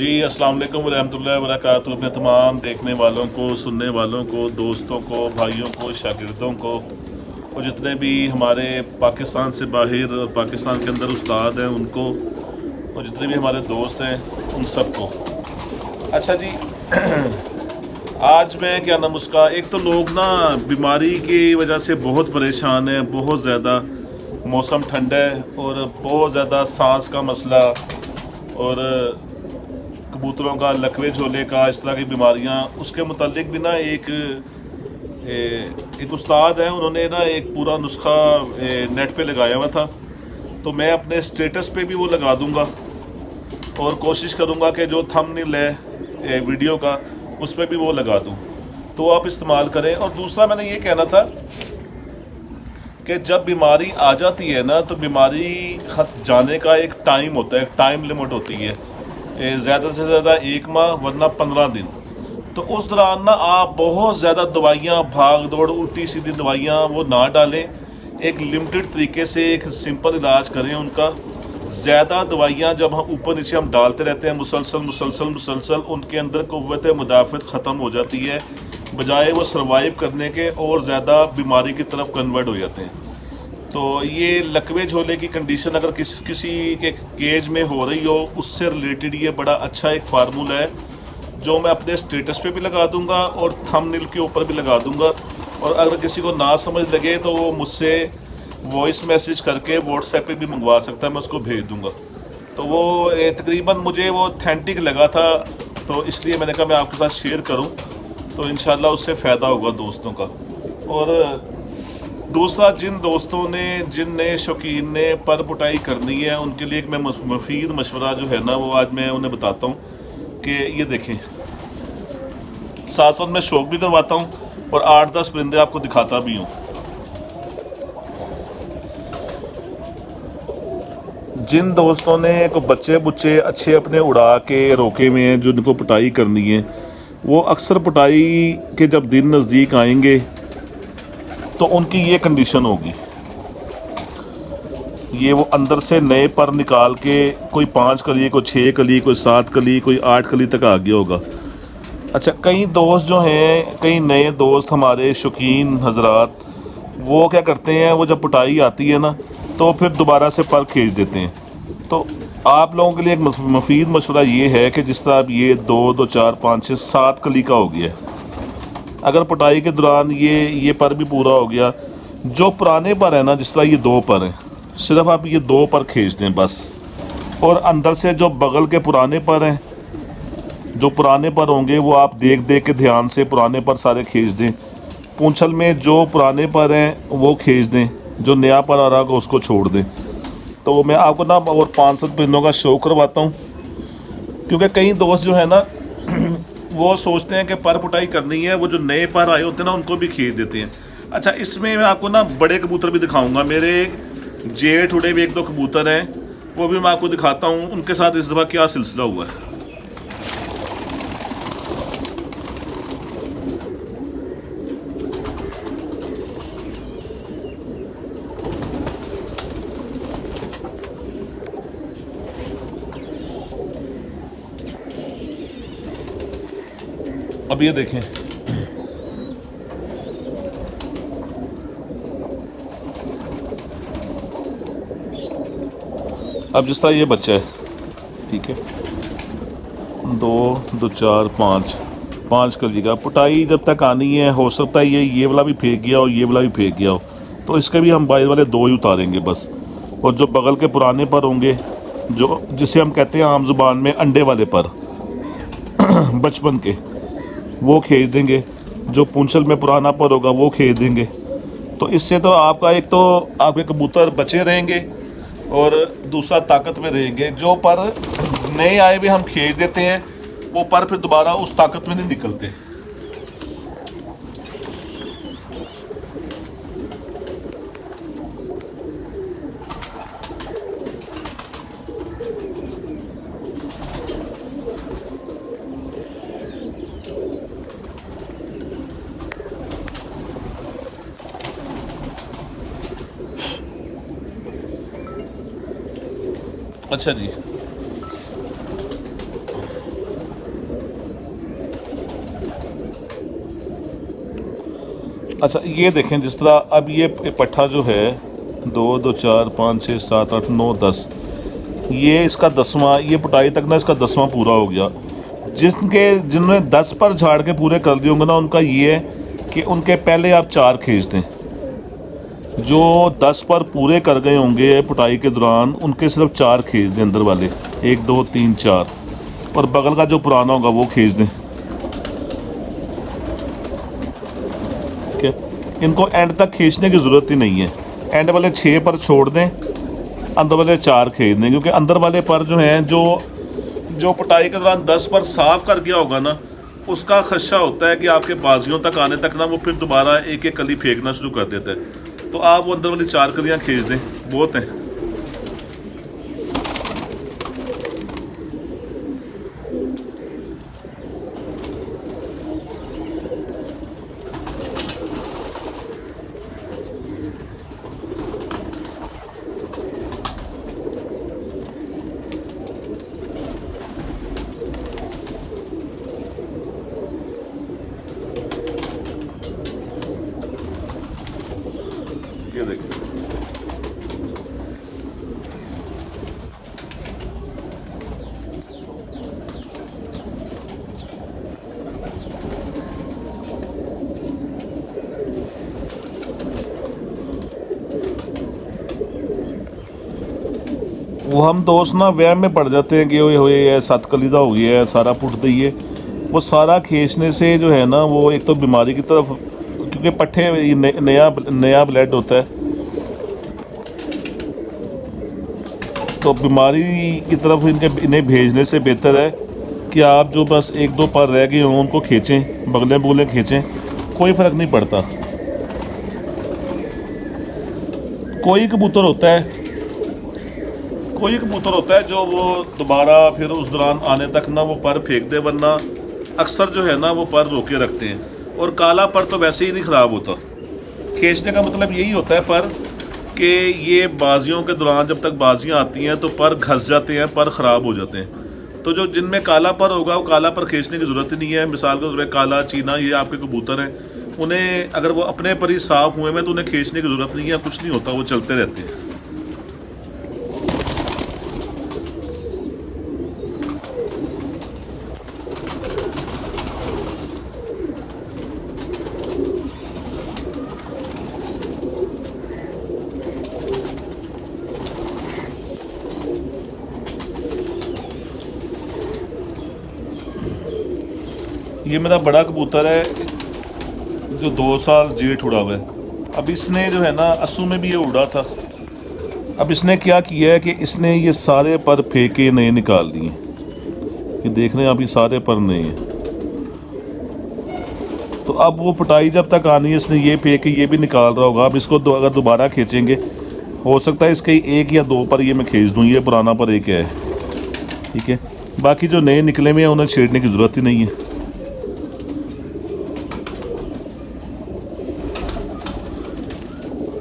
जी अस्सलाम वालेकुम रहमतुल्लाहि व बरकातहू। अपने तमाम देखने वालों को, सुनने वालों को, दोस्तों को, भाइयों को, शागिर्दों को और जितने भी हमारे पाकिस्तान से बाहर और पाकिस्तान के अंदर उस्ताद हैं उनको और जितने भी हमारे दोस्त हैं उन सबको। अच्छा जी आज मैं क्या नाम उसका, एक तो लोग ना बीमारी की वजह से बहुत परेशान हैं, बहुत ज़्यादा मौसम ठंडा है और बहुत ज़्यादा सांस का मसला और कबूतरों का लकवे झोले का, इस तरह की बीमारियां। उसके मुतालिक भी ना एक उस्ताद हैं, उन्होंने ना एक पूरा नुस्खा नेट पे लगाया हुआ था, तो मैं अपने स्टेटस पे भी वो लगा दूंगा और कोशिश करूंगा कि जो थंबनेल है वीडियो का उस पर भी वो लगा दूं, तो आप इस्तेमाल करें। और दूसरा मैंने ये कहना था कि जब बीमारी आ जाती है ना, तो बीमारी जाने का एक टाइम होता है, एक टाइम लिमिट होती है, ज़्यादा से ज़्यादा 1 माह वरना 15 दिन। तो उस दौरान ना आप बहुत ज़्यादा दवाइयाँ, भाग दौड़, उल्टी सीधी दवाइयाँ वो ना डालें। एक लिमिटेड तरीके से एक सिंपल इलाज करें उनका। ज़्यादा दवाइयाँ जब हम ऊपर नीचे हम डालते रहते हैं मुसलसल, उनके अंदर क़ुव्वत मुदाफ़त ख़त्म हो जाती है, बजाय वो सर्वाइव करने के और ज़्यादा बीमारी की तरफ कन्वर्ट हो जाते हैं। तो ये लकवे झोले की कंडीशन अगर किसी के केज में हो रही हो, उससे रिलेटेड ये बड़ा अच्छा एक फार्मूला है जो मैं अपने स्टेटस पे भी लगा दूंगा और थंबनेल के ऊपर भी लगा दूंगा। और अगर किसी को ना समझ लगे तो वो मुझसे वॉइस मैसेज करके व्हाट्सएप पे भी मंगवा सकता है, मैं उसको भेज दूंगा। तो वो तकरीबन मुझे वो ऑथेंटिक लगा था, तो इसलिए मैंने कहा मैं आपके साथ शेयर करूं, तो इंशाल्लाह उससे फ़ायदा होगा दोस्तों का। और दूसरा, जिन दोस्तों ने, जिन नए शौकीन ने पर पुटाई करनी है, उनके लिए एक मैं मुफीद मशवरा जो है ना वो आज मैं उन्हें बताता हूँ कि ये देखें, साथ साथ मैं शौक भी करवाता हूँ और 8-10 परिंदे आपको दिखाता भी हूँ। जिन दोस्तों ने को बच्चे बुच्चे अच्छे अपने उड़ा के रोके हुए हैं, जिनको पुटाई करनी है, वो अक्सर पुटाई के जब दिन नज़दीक आएंगे तो उनकी ये कंडीशन होगी, ये वो अंदर से नए पर निकाल के कोई 5 कली, कोई 6 कली, कोई 7 कली, कोई 8 कली तक आ गया होगा। अच्छा, कई दोस्त जो हैं, कई नए दोस्त हमारे शौकीन हजरात, वो क्या करते हैं, वो जब पुटाई आती है ना तो फिर दोबारा से पर खींच देते हैं। तो आप लोगों के लिए एक मुफीद मशवरा ये है कि जिस तरह अब ये 2, 4, 5, 6, 7 कली का हो गया, अगर पुटाई के दौरान ये पर भी पूरा हो गया, जो पुराने पर है ना, जिस तरह ये 2 पर हैं, सिर्फ आप ये 2 पर खींच दें बस। और अंदर से जो बगल के पुराने पर हैं, जो पुराने पर होंगे वो आप देख देख के ध्यान से पुराने पर सारे खींच दें। पूंछल में जो पुराने पर हैं वो खींच दें, जो नया पर आ रहा होगा उसको छोड़ दें। तो मैं आपको ना और 5-7 परिंदों का शो करवाता हूँ, क्योंकि कई दोस्त जो है ना वो सोचते हैं कि पर पुटाई करनी है, वो जो नए पर आए होते हैं ना उनको भी खींच देते हैं। अच्छा, इसमें मैं आपको ना बड़े कबूतर भी दिखाऊंगा, मेरे जेठ उड़े भी 1-2 कबूतर हैं, वो भी मैं आपको दिखाता हूँ उनके साथ इस दफ़ा क्या सिलसिला हुआ है। अब ये देखें, अब जिस तरह ये बच्चा है, ठीक है, 2, 2, 4, 5 कर लीजिएगा। पुटाई जब तक आनी है, हो सकता है ये वाला भी फेंक गया और ये वाला भी फेंक गया हो, तो इसके भी हम बाहर वाले 2 ही उतारेंगे बस। और जो बगल के पुराने पर होंगे, जो जिसे हम कहते हैं आम जुबान में अंडे वाले पर बचपन के, वो खींच देंगे। जो पूंछल में पुराना पर होगा वो खींच देंगे। तो इससे तो आपका, एक तो आपके कबूतर बचे रहेंगे और दूसरा ताकत में रहेंगे। जो पर नए आए भी हम खींच देते हैं, वो पर फिर दोबारा उस ताकत में नहीं निकलते। अच्छा जी, अच्छा ये देखें, जिस तरह अब ये पट्ठा जो है 2 2 4 5 6 7 8 9 10, ये इसका 10वां, ये पुटाई तक ना इसका 10वां पूरा हो गया। जिन्होंने 10 पर झाड़ के पूरे कर दिए होंगे ना, उनका ये है कि उनके पहले आप 4 खींच दें। जो 10 पर पूरे कर गए होंगे पुटाई के दौरान, उनके सिर्फ 4 खींच दें अंदर वाले, 1 2 3 4, और बगल का जो पुराना होगा वो खींच दें। ठीक है, इनको एंड तक खींचने की ज़रूरत ही नहीं है। एंड वाले 6 पर छोड़ दें, अंदर वाले 4 खींच दें, क्योंकि अंदर वाले पर जो हैं, जो पुटाई के दौरान 10 पर साफ कर गया होगा ना, उसका खदशा होता है कि आपके बाजियों तक आने तक ना वो फिर दोबारा एक एक कली फेंकना शुरू कर देता है। तो आप वो अंदर वाली 4 कलियाँ खींच दें, बहुत हैं। ये देखिए, वो हम दोस्त ना वहम में पड़ जाते हैं कि ओए होए ये 7 कलीदा हो गया है, सारा पुट दिए। वो सारा खींचने से जो है ना, वो एक तो बीमारी की तरफ, क्योंकि पट्ठे नया ब्लड होता है, तो बीमारी की तरफ इन्हें भेजने से बेहतर है कि आप जो बस 1 2 पर रह गए हों उनको खींचें, बगलें बुगलें खींचें, कोई फ़र्क नहीं पड़ता। कोई कबूतर होता है जो वो दोबारा फिर उस दौरान आने तक ना वो पर फेंक दे, वरना अक्सर जो है ना वो पर रोके रखते हैं। और काला पर तो वैसे ही नहीं ख़राब होता। खींचने का मतलब यही होता है पर कि ये बाजियों के दौरान जब तक बाजियाँ आती हैं तो पर घस जाते हैं, पर ख़राब हो जाते हैं। तो जो जिनमें काला पर होगा वो काला पर खींचने की ज़रूरत ही नहीं है। मिसाल के तौर पर काला चीना, ये आपके कबूतर हैं, उन्हें अगर वो अपने पर ही साफ़ हुए में तो उन्हें खींचने की ज़रूरत नहीं है, कुछ नहीं होता, वो चलते रहते हैं। ये मेरा बड़ा कबूतर है जो 2 साल जेठ उड़ा हुआ है। अब इसने जो है ना, अस्सू में भी ये उड़ा था। अब इसने क्या किया है कि इसने ये सारे पर फेंके नए निकाल दिए। ये देख रहे हैं आप, ये सारे पर नए हैं। तो अब वो पिटाई जब तक आनी है, इसने ये फेंक के ये भी निकाल रहा होगा। अब इसको अगर दोबारा खींचेंगे, हो सकता है इसके 1 या 2 पर ये मैं खींच दूँ। ये पुराना पर एक है, ठीक है। बाकी जो नए निकले हुए हैं उन्हें छेड़ने की ज़रूरत ही नहीं है।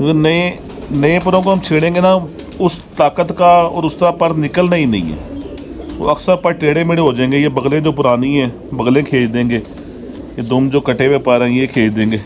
नए परों को हम छेड़ेंगे ना, उस ताकत का और उस तरह पर निकलना ही नहीं है। वो अक्सर पर टेढ़े मेढ़े हो जाएंगे। ये बगलें जो पुरानी हैं, बगलें खींच देंगे। ये दुम जो कटे हुए पर हैं, ये खींच देंगे।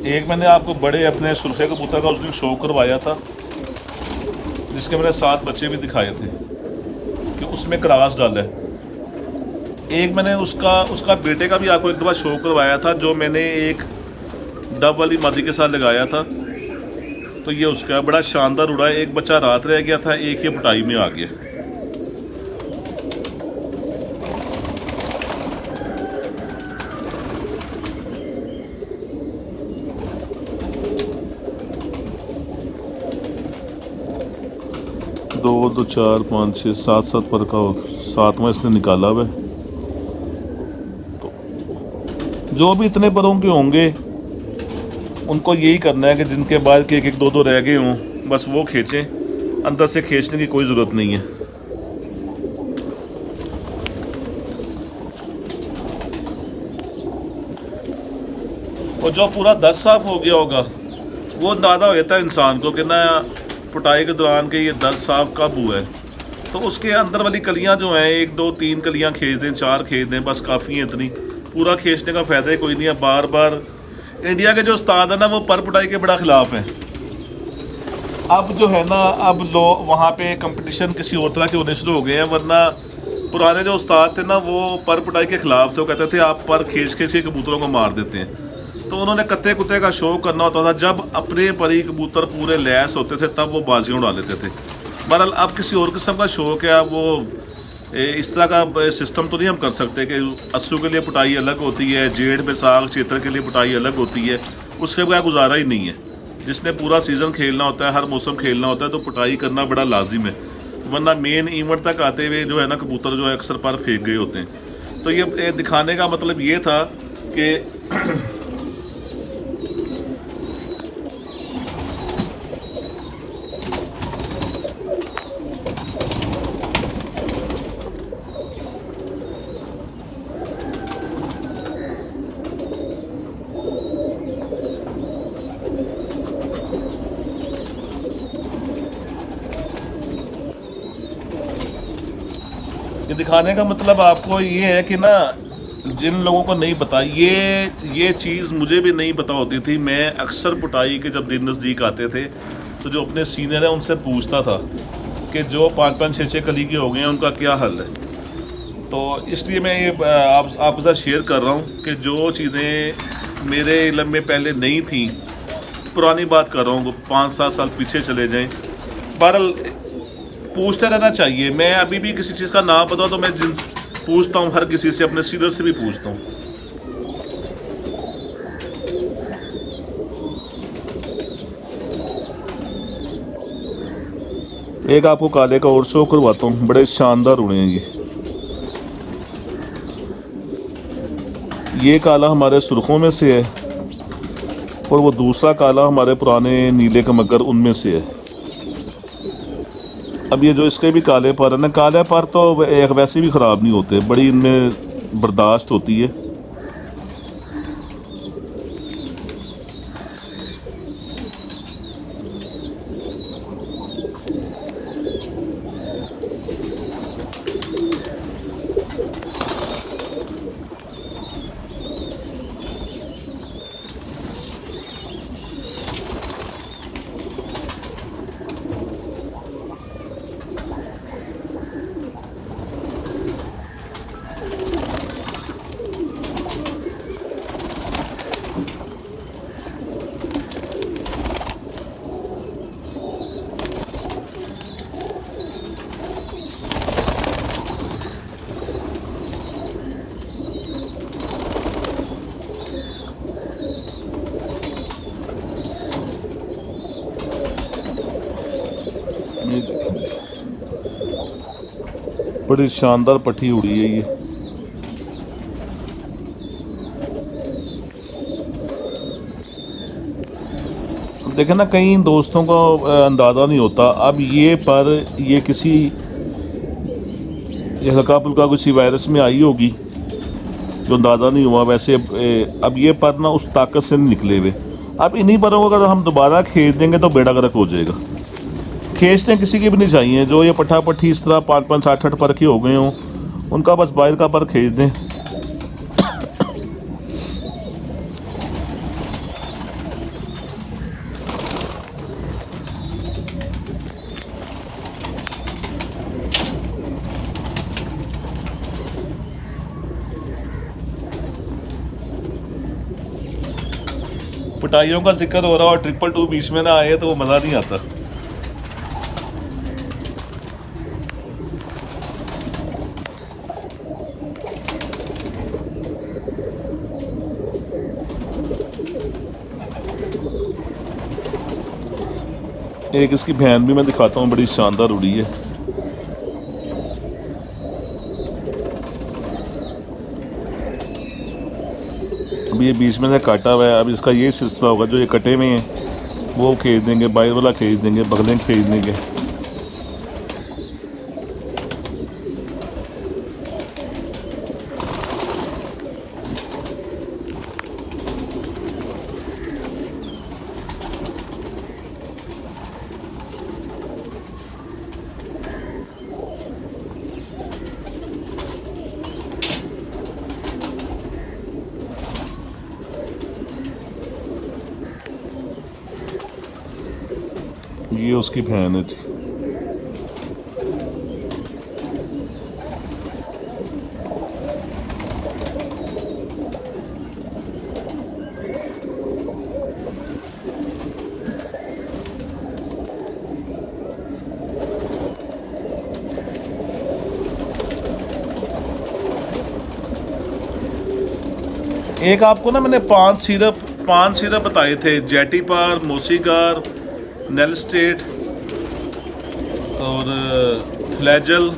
एक मैंने आपको बड़े अपने सुर्खे कबूतर का उस दिन शो करवाया था, जिसके मैंने 7 बच्चे भी दिखाए थे कि उसमें क्रॉस डाला है। एक मैंने उसका बेटे का भी आपको एक दफ़ा शो करवाया था, जो मैंने एक डब वाली मादी के साथ लगाया था। तो ये उसका बड़ा शानदार उड़ा है। एक बच्चा रात रह गया था, एक ये पिटाई में आ गया। दो 4 5 6 7 पर का 7वां इसने निकाला हुआ है। जो भी इतने परों के होंगे उनको यही करना है कि जिनके बाद के एक एक दो दो रह गए हों बस वो खींचें, अंदर से खींचने की कोई ज़रूरत नहीं है। और जो पूरा दर्द साफ हो गया होगा वो अंदाज़ा हो जाता है इंसान को कि ना पुटाई के दौरान के ये दर्द साफ कब हुआ है। तो उसके अंदर वाली कलियां जो हैं, एक दो तीन कलियां खींच दें, चार खींच दें, बस काफ़ी है इतनी। पूरा खींचने का फ़ायदा ही कोई नहीं है। बार बार इंडिया के जो उस्ताद है ना वो पर पुटाई के बड़ा ख़िलाफ़ हैं। अब जो है ना, अब लोग वहाँ पे कंपटीशन किसी और तरह के होने शुरू हो गए हैं, वरना पुराने जो उस्ताद थे ना वो पर पुटाई के ख़िलाफ़ थे। वो कहते थे आप पर खींच खींच के कबूतरों को मार देते हैं। तो उन्होंने कत्ते कुत्ते का शो करना होता था। जब अपने परी कबूतर पूरे लैस होते थे तब वो बाजियाँ उड़ा लेते थे। बहरहाल अब किसी और किस्म का शौक है, वो इस तरह का सिस्टम तो नहीं हम कर सकते कि अस्सू के लिए पुटाई अलग होती है, जेठ बैसाख चैत्र के लिए पुटाई अलग होती है। उसके बगैर गुजारा ही नहीं है। जिसने पूरा सीज़न खेलना होता है, हर मौसम खेलना होता है, तो पुटाई करना बड़ा लाजिम है, वरना मेन इवेंट तक आते हुए जो है ना कबूतर जो है अक्सर पर फेंक गए होते हैं। तो ये दिखाने का मतलब ये था कि ये दिखाने का मतलब आपको ये है कि ना जिन लोगों को नहीं पता, ये चीज़ मुझे भी नहीं पता होती थी। मैं अक्सर पुटाई के जब दिन नज़दीक आते थे तो जो अपने सीनियर हैं उनसे पूछता था कि जो 5-5 6-6 कली के हो गए हैं उनका क्या हल है। तो इसलिए मैं ये आपके साथ शेयर कर रहा हूँ कि जो चीज़ें मेरे इल्म में पहले नहीं थी, पुरानी बात कर रहा हूँ, 5-7 साल पीछे चले जाएँ। बहरहाल पूछते रहना चाहिए। मैं अभी भी किसी चीज़ का नाम पता तो मैं जिन पूछता हूँ, हर किसी से, अपने सीनियर से भी पूछता हूँ। एक आपको काले का और शो करवाता हूँ, बड़े शानदार उड़े हैं ये काला हमारे सुर्खों में से है और वो दूसरा काला हमारे पुराने नीले कमगर उनमें से है। अब ये जो इसके भी काले पर है ना, काले पर तो एक वैसे भी ख़राब नहीं होते, बड़ी इनमें बर्दाश्त होती है। बड़ी शानदार पट्टी उड़ी है ये। देखें ना, कई दोस्तों को अंदाज़ा नहीं होता। अब ये पर ये किसी ये हल्का फुल्का किसी वायरस में आई होगी जो अंदाज़ा नहीं हुआ। वैसे अब ये पर ना उस ताकत से नहीं निकले हुए। अब इन्हीं परों को अगर हम दोबारा खींच देंगे तो बेड़ा गर्क हो जाएगा। खींचने किसी की भी नहीं चाहिए। जो ये पट्ठा पट्टी इस तरह 5-5 8-8 पर के हो गए हों, उनका बस बाहर का पर खींच दें। पिटाइयों का जिक्र हो रहा और 222 बीच में ना आए तो वो मज़ा नहीं आता। एक इसकी बहन भी मैं दिखाता हूँ, बड़ी शानदार उड़ी है। अब ये बीच में से काटा हुआ है, अब इसका ये सिलसिला होगा, जो ये कटे हुए हैं वो खरीद देंगे, बाहर वाला खरीद देंगे, बगलें खरीद देंगे। ये उसकी बहन है जी। एक आपको ना मैंने पांच सिरप बताए थे, जेटी पार, मोसीगार, नेल स्टेट और फ्लैजल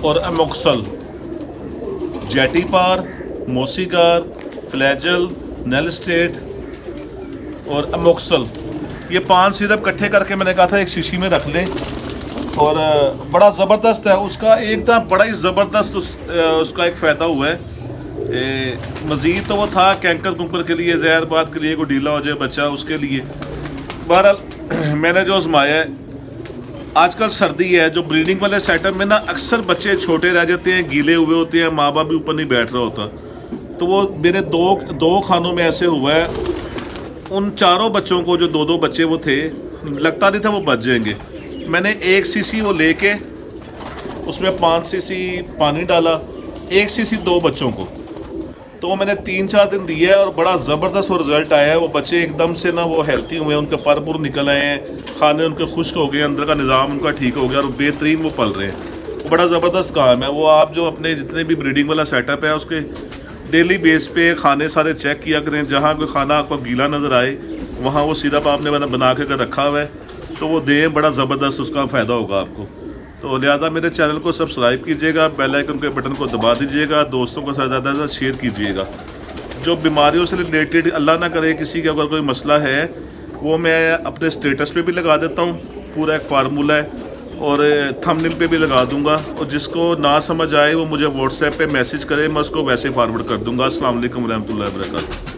और अमोक्सल। जेटी पार, मोसीगार, फ्लैजल, नेल स्टेट और अमोक्सल, ये 5 सिरप इकट्ठे करके मैंने कहा था एक शीशी में रख लें। और बड़ा ज़बरदस्त है उसका, एकदम बड़ा ही ज़बरदस्त उसका एक फ़ायदा हुआ है। मज़ीद तो वो था कैंकर कुंकर के लिए, जहर बात के लिए, कोई ढीला हो जाए बच्चा उसके लिए। बहरहाल मैंने जो आजमाया है, आजकल सर्दी है, जो ब्रीडिंग वाले सेटअप में ना अक्सर बच्चे छोटे रह जाते हैं, गीले हुए होते हैं, माँ बाप भी ऊपर नहीं बैठ रहा होता। तो वो मेरे दो खानों में ऐसे हुआ है, उन चारों बच्चों को, जो दो बच्चे वो थे, लगता नहीं था वो बच जाएंगे। मैंने 1 सीसी वो लेके उसमें 5 सीसी पानी डाला, 1 सीसी 2 बच्चों को, तो वो मैंने 3-4 दिन दिया है और बड़ा ज़बरदस्त वो रिज़ल्ट आया है। वो बच्चे एकदम से ना वो हेल्थी हुए, उनके पर निकल आए हैं, खाने उनके खुश्क हो गए, अंदर का निज़ाम उनका ठीक हो गया और बेहतरीन वो पल रहे हैं। वो बड़ा ज़बरदस्त काम है। वो आप जो अपने जितने भी ब्रीडिंग वाला सेटअप है उसके डेली बेस पे खाने सारे चेक किया करें। जहाँ कोई खाना आपको गीला नज़र आए वहाँ वो सिरप आपने बना के रखा हुआ है तो वो दें, बड़ा ज़बरदस्त उसका फ़ायदा होगा आपको। तो लिहाजा मेरे चैनल को सब्सक्राइब कीजिएगा, बेल आइकन के बटन को दबा दीजिएगा, दोस्तों को ज़्यादा से ज़्यादा शेयर कीजिएगा। जो बीमारियों से रिलेटेड अल्लाह ना करे किसी का अगर कोई मसला है, वो मैं अपने स्टेटस पे भी लगा देता हूँ, पूरा एक फार्मूला है, और थंबनेल पे भी लगा दूंगा। और जिसको ना समझ आए वो मुझे व्हाट्सएप पे मैसेज करे, मैं उसको वैसे फॉरवर्ड कर दूंगा। अस्सलाम वालेकुम रहमतुल्लाहि व बरकातहू।